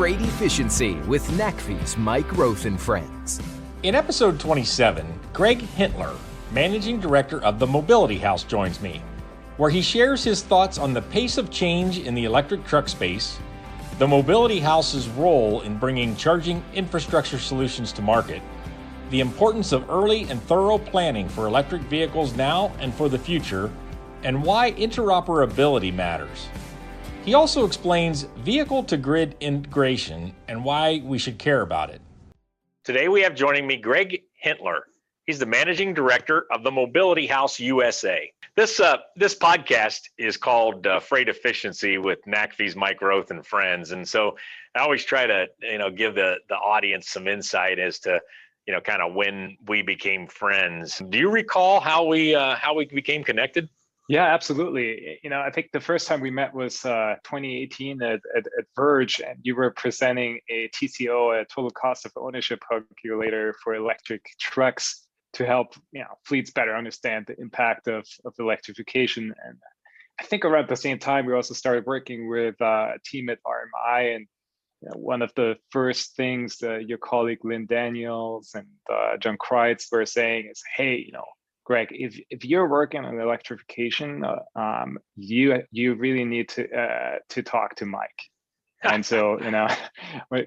Freight Efficiency with NACFE's Mike Roth and Friends. In episode 27, Greg Hintler, Managing Director of the Mobility House, joins me, where he shares his thoughts on the pace of change in the electric truck space, the Mobility House's role in bringing charging infrastructure solutions to market, the importance of early and thorough planning for electric vehicles now and for the future, and why interoperability matters. He also explains vehicle-to-grid integration and why we should care about it. Today we have joining me Greg Hintler. He's the Managing Director of the Mobility House USA. This podcast is called Freight Efficiency with NACFE's Mike Roth and Friends. And so I always try to give the audience some insight as to kind of when we became friends. Do you recall how we became connected? Yeah, absolutely. I think the first time we met was 2018 at Verge, and you were presenting a TCO, a total cost of ownership calculator for electric trucks to help fleets better understand the impact of electrification. And I think around the same time, we also started working with a team at RMI, and one of the first things your colleague Lynn Daniels and John Kreitz were saying is, hey, Greg, if you're working on electrification, you really need to talk to Mike. And so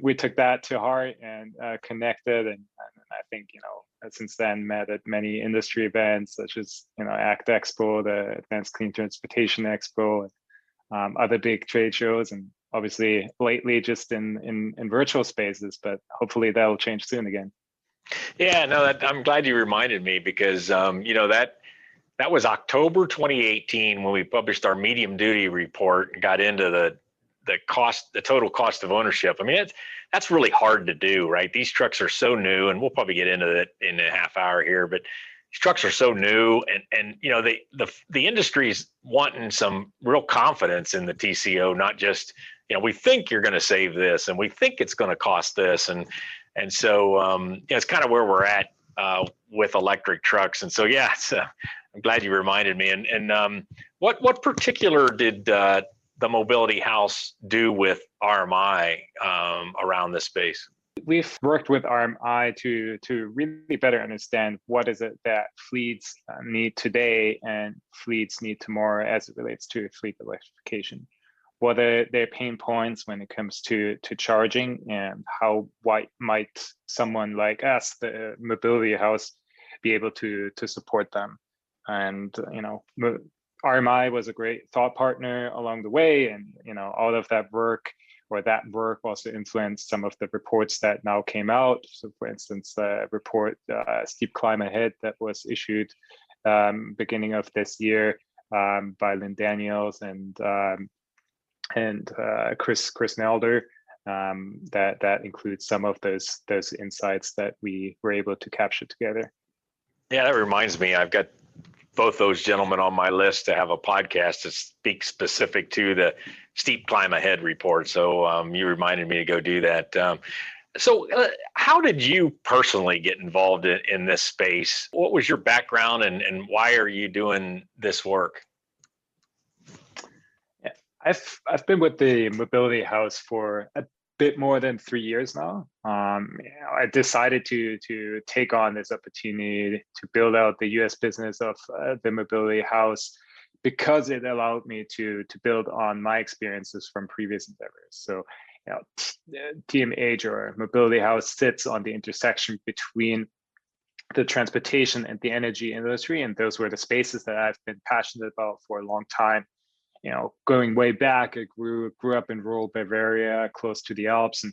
we took that to heart and connected, and I think since then met at many industry events such as ACT Expo, the Advanced Clean Transportation Expo, and other big trade shows, and obviously lately just in virtual spaces. But hopefully that'll change soon again. Yeah, no, I'm glad you reminded me because, that was October 2018 when we published our medium duty report and got into the total cost of ownership. I mean, that's really hard to do, right? These trucks are so new, and we'll probably get into it in a half hour here, but these trucks are so new, and the industry's wanting some real confidence in the TCO, not just, we think you're going to save this, and we think it's going to cost this, and so it's kind of where we're at with electric trucks. And so, I'm glad you reminded me. And what particular did the Mobility House do with RMI around this space? We've worked with RMI to really better understand what is it that fleets need today and fleets need tomorrow as it relates to fleet electrification. What are their pain points when it comes to charging, and how might someone like us, the Mobility House, be able to support them? And RMI was a great thought partner along the way, and all of that work also influenced some of the reports that now came out. So, for instance, the report "Steep Climb Ahead" that was issued beginning of this year by Lynn Daniels and Chris Nelder, that includes some of those insights that we were able to capture together. Yeah, that reminds me, I've got both those gentlemen on my list to have a podcast to speak specific to the Steep Climb Ahead report. So you reminded me to go do that. So how did you personally get involved in this space? What was your background, and why are you doing this work? I've been with the Mobility House for a bit more than 3 years now. I decided to take on this opportunity to build out the U.S. business of the Mobility House because it allowed me to build on my experiences from previous endeavors. So, TMH, or Mobility House, sits on the intersection between the transportation and the energy industry, and those were the spaces that I've been passionate about for a long time. Going way back, I grew up in rural Bavaria, close to the Alps, and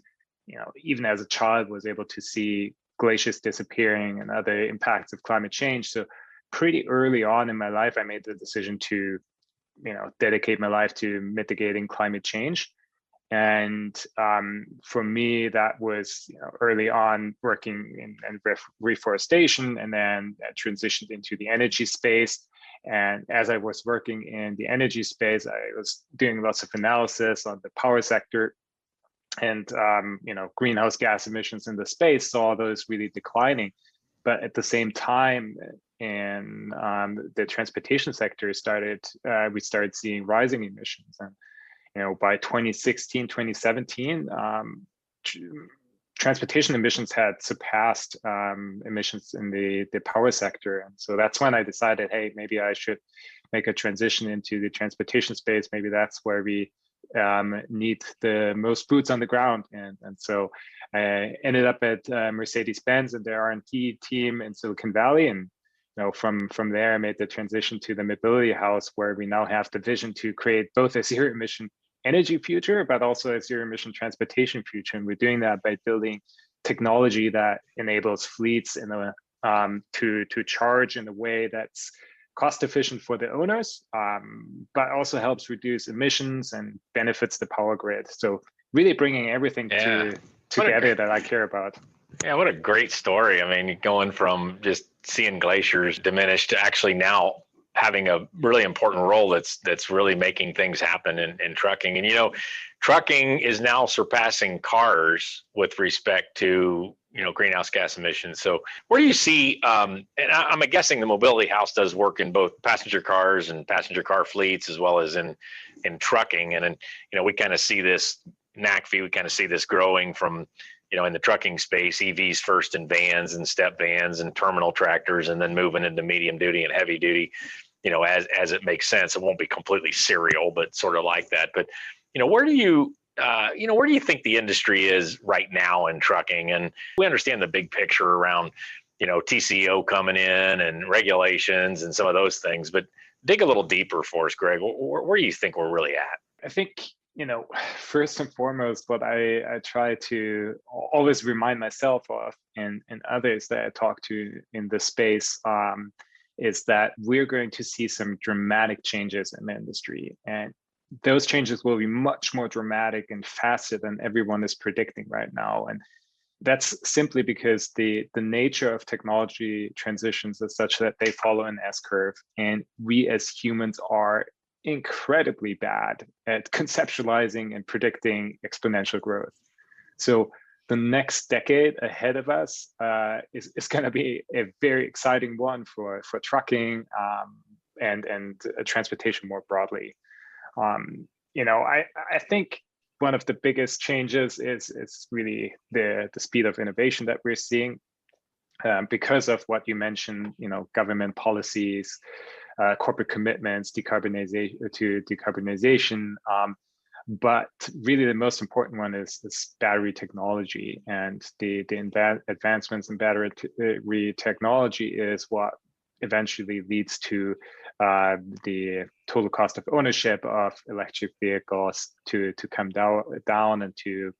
even as a child was able to see glaciers disappearing and other impacts of climate change. So pretty early on in my life, I made the decision to dedicate my life to mitigating climate change. And for me, that was early on working in reforestation, and then transitioned into the energy space. And as I was working in the energy space, I was doing lots of analysis on the power sector, and greenhouse gas emissions in the space, saw those really declining. But at the same time, in the transportation sector, we started seeing rising emissions. And by 2016, 2017, transportation emissions had surpassed emissions in the power sector. And so that's when I decided, hey, maybe I should make a transition into the transportation space. Maybe that's where we need the most boots on the ground. And so I ended up at Mercedes-Benz and their R&D team in Silicon Valley. And from there, I made the transition to the Mobility House, where we now have the vision to create both a zero emission energy future, but also a zero emission transportation future. And we're doing that by building technology that enables fleets to charge in a way that's cost efficient for the owners, but also helps reduce emissions and benefits the power grid. So really bringing everything together that I care about. Yeah, what a great story. I mean, going from just seeing glaciers diminish to actually now having a really important role that's really making things happen in trucking. And trucking is now surpassing cars with respect to greenhouse gas emissions. So where do you see, and I'm guessing the Mobility House does work in both passenger cars and passenger car fleets, as well as in trucking. And we kind of see this, NACFE, we kind of see this growing from in the trucking space, EVs first in vans and step vans and terminal tractors, and then moving into medium duty and heavy duty, as it makes sense. It won't be completely serial, but sort of like that. But, where do you think the industry is right now in trucking? And we understand the big picture around, TCO coming in and regulations and some of those things, but dig a little deeper for us, Greg. Where do you think we're really at? I think, first and foremost, what I try to always remind myself of and others that I talk to in this space is that we're going to see some dramatic changes in the industry. And those changes will be much more dramatic and faster than everyone is predicting right now. And that's simply because the nature of technology transitions is such that they follow an S-curve. And we as humans are incredibly bad at conceptualizing and predicting exponential growth. So the next decade ahead of us is going to be a very exciting one for trucking and transportation more broadly. I think one of the biggest changes is really the speed of innovation that we're seeing because of what you mentioned, government policies, corporate commitments, decarbonization. But really the most important one is battery technology, and the advancements in battery technology is what eventually leads to the total cost of ownership of electric vehicles to come down and to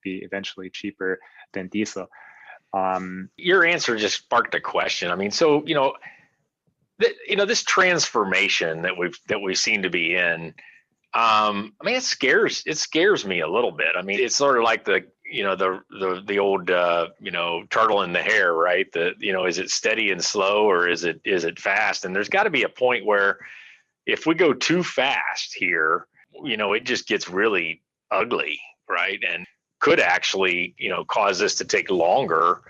be eventually cheaper than diesel. Your answer just sparked a question. I mean, so this transformation that we seem to be in. I mean, it scares me a little bit. I mean, it's sort of like the old turtle in the hare, right? Is it steady and slow, or is it fast? And there's got to be a point where if we go too fast here, it just gets really ugly, right? And could actually cause this to take longer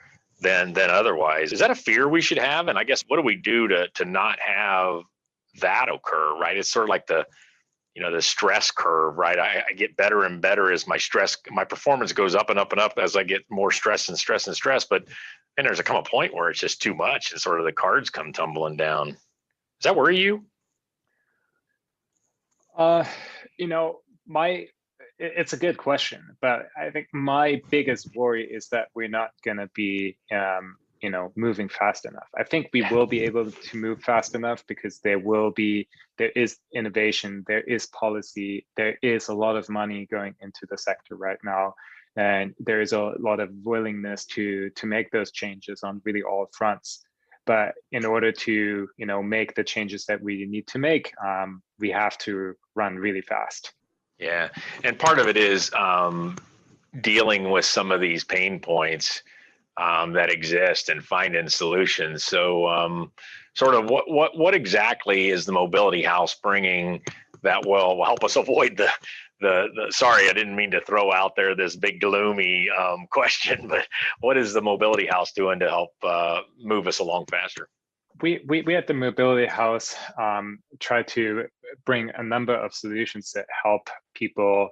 than otherwise. Is that a fear we should have? And I guess what do we do to not have that occur, right? It's sort of like the stress curve, right? I get better and better as my performance goes up and up and up as I get more stress and stress and stress. But then there's a point where it's just too much and sort of the cards come tumbling down. Does that worry you? It's a good question, but I think my biggest worry is that we're not going to be, moving fast enough. I think we will be able to move fast enough because there is innovation, there is policy, there is a lot of money going into the sector right now, and there is a lot of willingness to make those changes on really all fronts. But in order to make the changes that we need to make, we have to run really fast. Yeah, and part of it is dealing with some of these pain points that exist and finding solutions. So, sort of what exactly is the Mobility House bringing that will help us avoid the sorry, I didn't mean to throw out there this big gloomy question, but what is the Mobility House doing to help move us along faster? we at the Mobility House try to bring a number of solutions that help people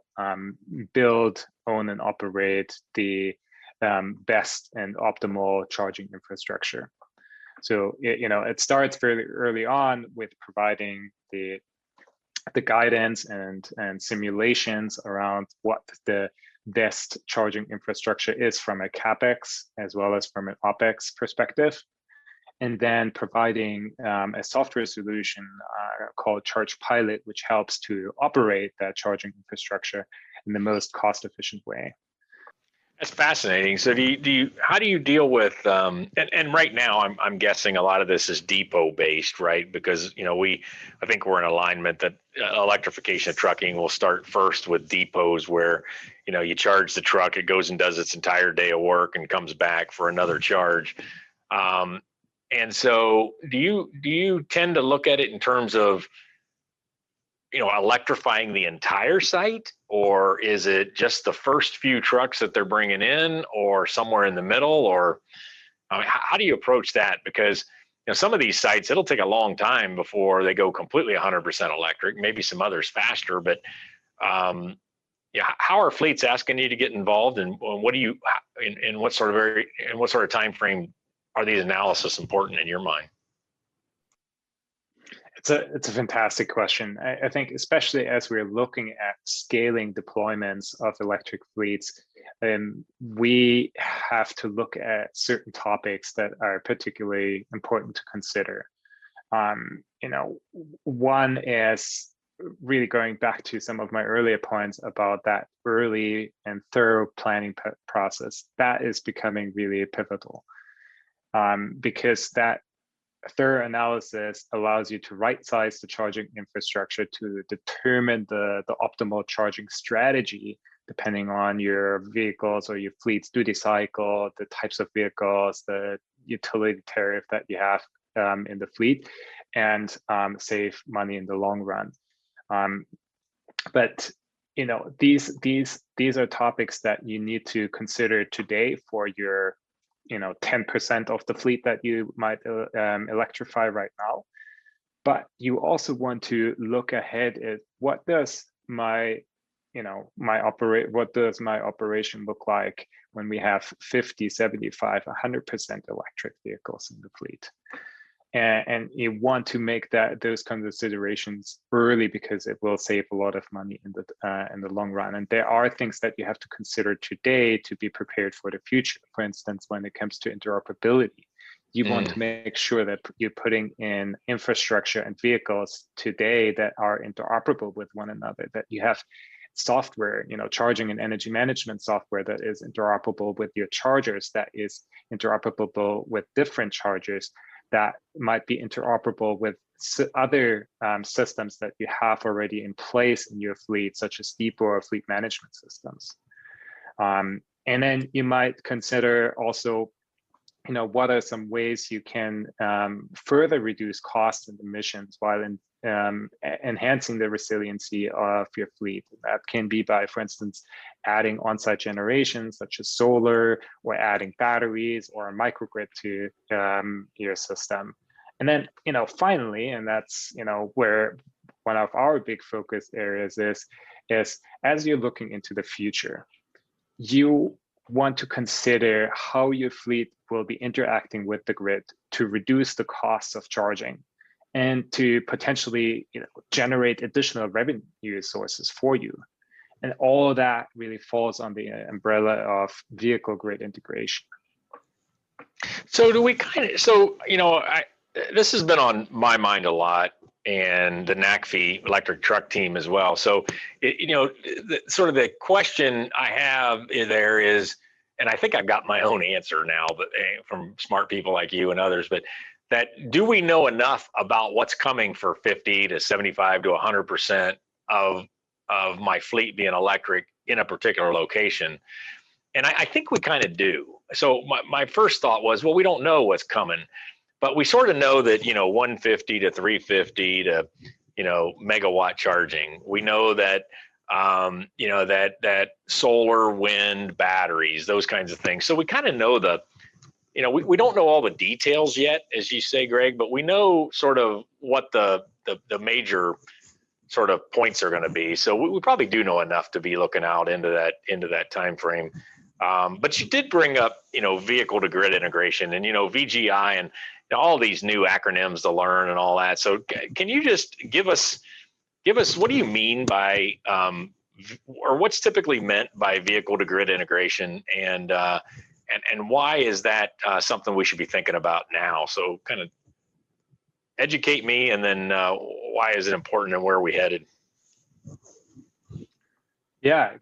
build, own, and operate the best and optimal charging infrastructure. So it starts fairly early on with providing the guidance and simulations around what the best charging infrastructure is from a CapEx as well as from an OpEx perspective. And then providing a software solution called Charge Pilot, which helps to operate that charging infrastructure in the most cost-efficient way. That's fascinating. So how do you deal with and right now I'm guessing a lot of this is depot based, right? Because I think we're in alignment that electrification of trucking will start first with depots where you charge the truck, it goes and does its entire day of work and comes back for another charge. And so do you tend to look at it in terms of electrifying the entire site, or is it just the first few trucks that they're bringing in, or somewhere in the middle? Or how do you approach that? Because some of these sites, it'll take a long time before they go completely 100% electric, maybe some others faster, but how are fleets asking you to get involved, and what do you in what sort of time frame are these analysis important in your mind? It's a fantastic question. I think especially as we're looking at scaling deployments of electric fleets, we have to look at certain topics that are particularly important to consider. One is really going back to some of my earlier points about that early and thorough planning process. That is becoming really pivotal because that thorough analysis allows you to right-size the charging infrastructure to determine the optimal charging strategy, depending on your vehicles or your fleet's duty cycle, the types of vehicles, the utility tariff that you have in the fleet, and save money in the long run. But these are topics that you need to consider today for your 10% of the fleet that you might electrify right now. But you also want to look ahead at what does my operation look like when we have 50, 75, 100% electric vehicles in the fleet. And you want to make those considerations early because it will save a lot of money in the long run. And there are things that you have to consider today to be prepared for the future. For instance, when it comes to interoperability, you want to make sure that you're putting in infrastructure and vehicles today that are interoperable with one another, that you have software, charging and energy management software that is interoperable with your chargers, that is interoperable with different chargers, that might be interoperable with other systems that you have already in place in your fleet, such as depot or fleet management systems. And then you might consider also, what are some ways you can further reduce costs and emissions while enhancing the resiliency of your fleet. That can be by, for instance, adding on-site generation, such as solar, or adding batteries or a microgrid to your system. And then, finally, and that's, where one of our big focus areas is as you're looking into the future, you want to consider how your fleet will be interacting with the grid to reduce the costs of charging and to potentially generate additional revenue sources for you. And all of that really falls on the umbrella of vehicle grid integration. So do we this has been on my mind a lot, and the NACFE electric truck team as well. So, sort of the question I have there is, and I think I've got my own answer now, but from smart people like you and others, but that do we know enough about what's coming for 50 to 75 to 100% of my fleet being electric in a particular location? And I think we kind of do. So my first thought was, well, we don't know what's coming, but we sort of know that, 150 to 350 to, megawatt charging. We know that, that solar, wind, batteries, those kinds of things. So we kind of know we don't know all the details yet, as you say, Greg, but we know sort of what the major sort of points are going to be. So we probably do know enough to be looking out into that time frame. But you did bring up, vehicle to grid integration and, VGI and all these new acronyms to learn and all that. So can you just give us, what do you mean by, or what's typically meant by vehicle to grid integration, and why is that something we should be thinking about now? So kind of educate me, and then why is it important and where are we headed? Yeah,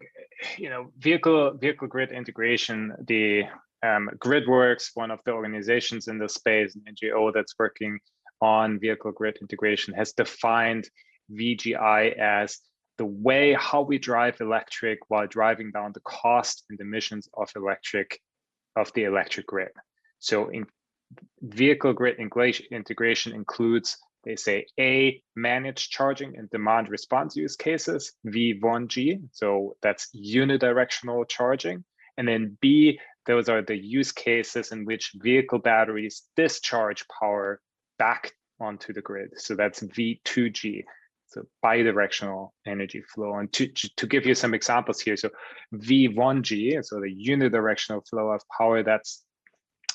vehicle grid integration, the GridWorks, one of the organizations in the space, an NGO that's working on vehicle grid integration, has defined VGI as the way how we drive electric while driving down the cost and emissions of the electric grid. So in vehicle grid integration includes, they say, managed charging and demand response use cases, V1G, so that's unidirectional charging. And then B, those are the use cases in which vehicle batteries discharge power back onto the grid. So that's V2G, so bidirectional energy flow. And to give you some examples here, so V1G, so the unidirectional flow of power, that's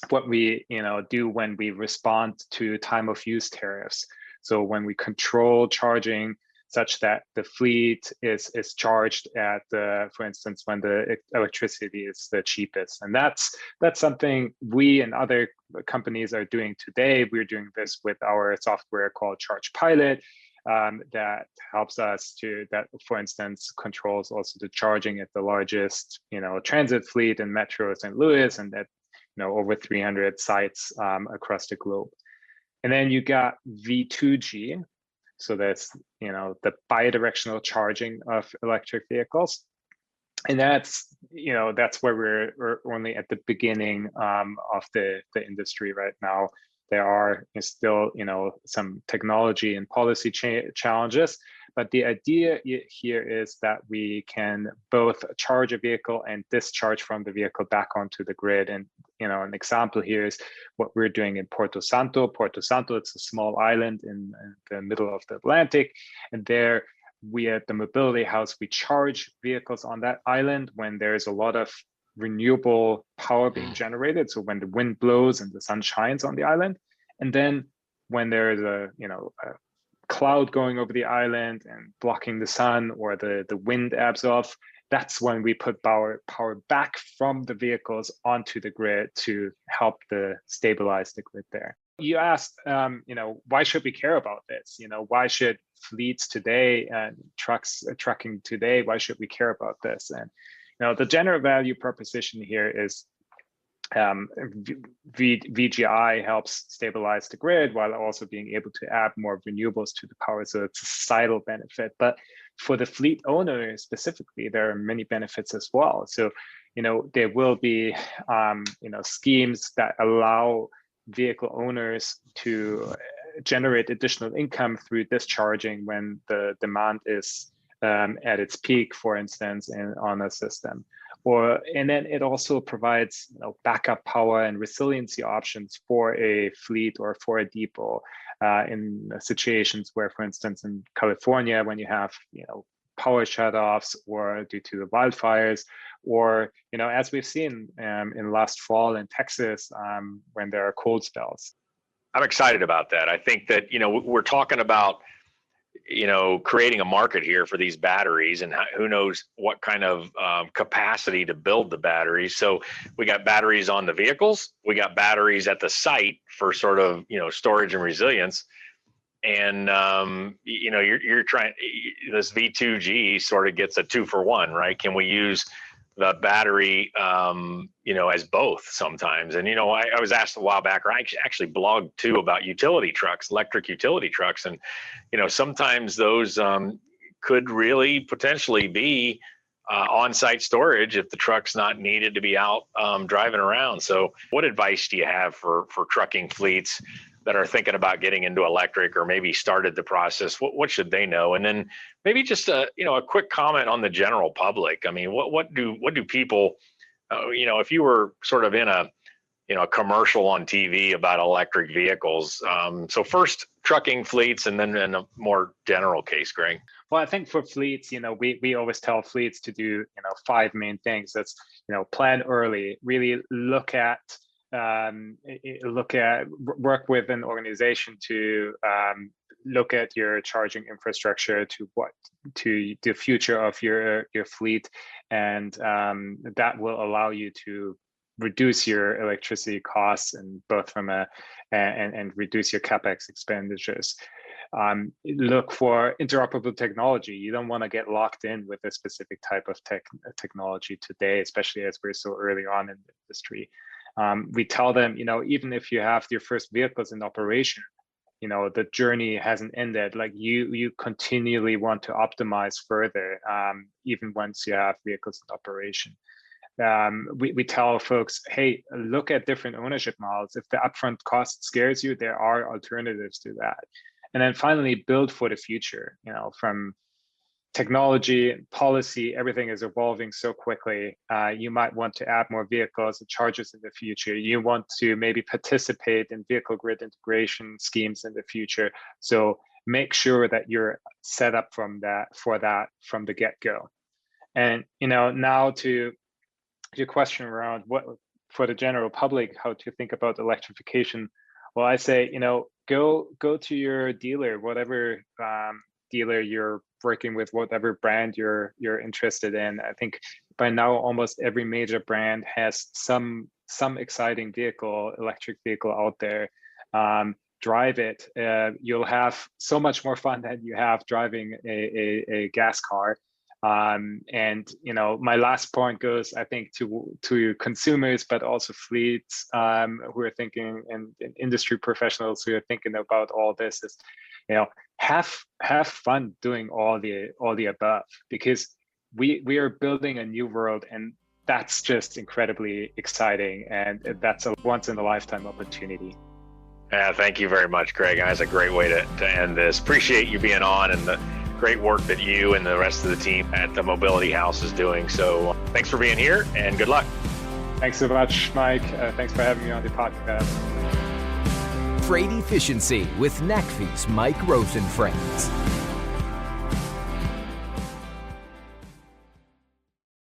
what we do when we respond to time of use tariffs. So when we control charging such that the fleet is charged at for instance, when the electricity is the cheapest. And that's something we and other companies are doing today. We're doing this with our software called Charge Pilot, that helps us that, for instance, controls also the charging at the largest transit fleet in Metro St. Louis, and that over 300 sites across the globe. And then you got V2G, so that's the bidirectional charging of electric vehicles, and that's where we're only at the beginning of the industry right now. There are still some technology and policy challenges, but the idea here is that we can both charge a vehicle and discharge from the vehicle back onto the grid. And an example here is what we're doing in Porto Santo. Porto Santo, it's a small island in the middle of the Atlantic, and there we at the Mobility House, we charge vehicles on that island when there's a lot of renewable power being generated. So when the wind blows and the sun shines on the island, and then when there's a cloud going over the island and blocking the sun, or the wind ebbs off, that's when we put power back from the vehicles onto the grid to help stabilize the grid there. You asked, why should we care about this? Why should fleets today and trucking today, why should we care about this? And the general value proposition here is VGI helps stabilize the grid while also being able to add more renewables to the power. So it's a societal benefit. But for the fleet owner specifically, there are many benefits as well. So, there will be, schemes that allow vehicle owners to generate additional income through discharging when the demand is at its peak, for instance, on a system. And then it also provides backup power and resiliency options for a fleet or for a depot in situations where, for instance, in California, when you have power shutoffs or due to the wildfires, or as we've seen in last fall in Texas when there are cold spells. I'm excited about that. I think that we're talking about creating a market here for these batteries, and who knows what kind of capacity to build the batteries. So we got batteries on the vehicles, we got batteries at the site for sort of storage and resilience, and you're trying, this V2G sort of gets a 2-for-1, right? Can we use the battery as both sometimes? And I was asked a while back, or I actually blogged too about utility trucks, electric utility trucks, and sometimes those could really potentially be on-site storage if the truck's not needed to be out driving around. So what advice do you have for trucking fleets that are thinking about getting into electric, or maybe started the process? What should they know? And then maybe just a quick comment on the general public. I mean, what do people, if you were sort of in a a commercial on TV about electric vehicles. So first trucking fleets, and then in a more general case, Greg. Well, I think for fleets, we always tell fleets to do, 5 main things. That's, plan early, really look at, work with an organization to look at your charging infrastructure to the future of your fleet. And that will allow you to reduce your electricity costs and both from and reduce your capex expenditures. Look for interoperable technology. You don't want to get locked in with a specific type of technology today, especially as we're so early on in the industry. We tell them, even if you have your first vehicles in operation, the journey hasn't ended. Like you continually want to optimize further, even once you have vehicles in operation. We tell folks, hey, look at different ownership models. If the upfront cost scares you, there are alternatives to that. And then finally, build for the future. From technology and policy, everything is evolving so quickly. You might want to add more vehicles and chargers in the future. You want to maybe participate in vehicle grid integration schemes in the future. So make sure that you're set up for that from the get-go. And now to your question around what for the general public, how to think about electrification. Well, I say, go to your dealer, whatever dealer you're working with, whatever brand you're interested in. I think by now almost every major brand has some exciting electric vehicle out there. Drive it. You'll have so much more fun than you have driving a gas car. And my last point goes, I think, to consumers, but also fleets who are thinking, and industry professionals who are thinking about all this is, have fun doing all the above, because we are building a new world, and that's just incredibly exciting, and that's a once in a lifetime opportunity. Yeah, thank you very much, Greg. That's a great way to end this. Appreciate you being on and the great work that you and the rest of the team at the Mobility House is doing. So thanks for being here and good luck. Thanks so much, Mike. Thanks for having me on the podcast. Freight Efficiency with NACFI's Mike Roth and Friends.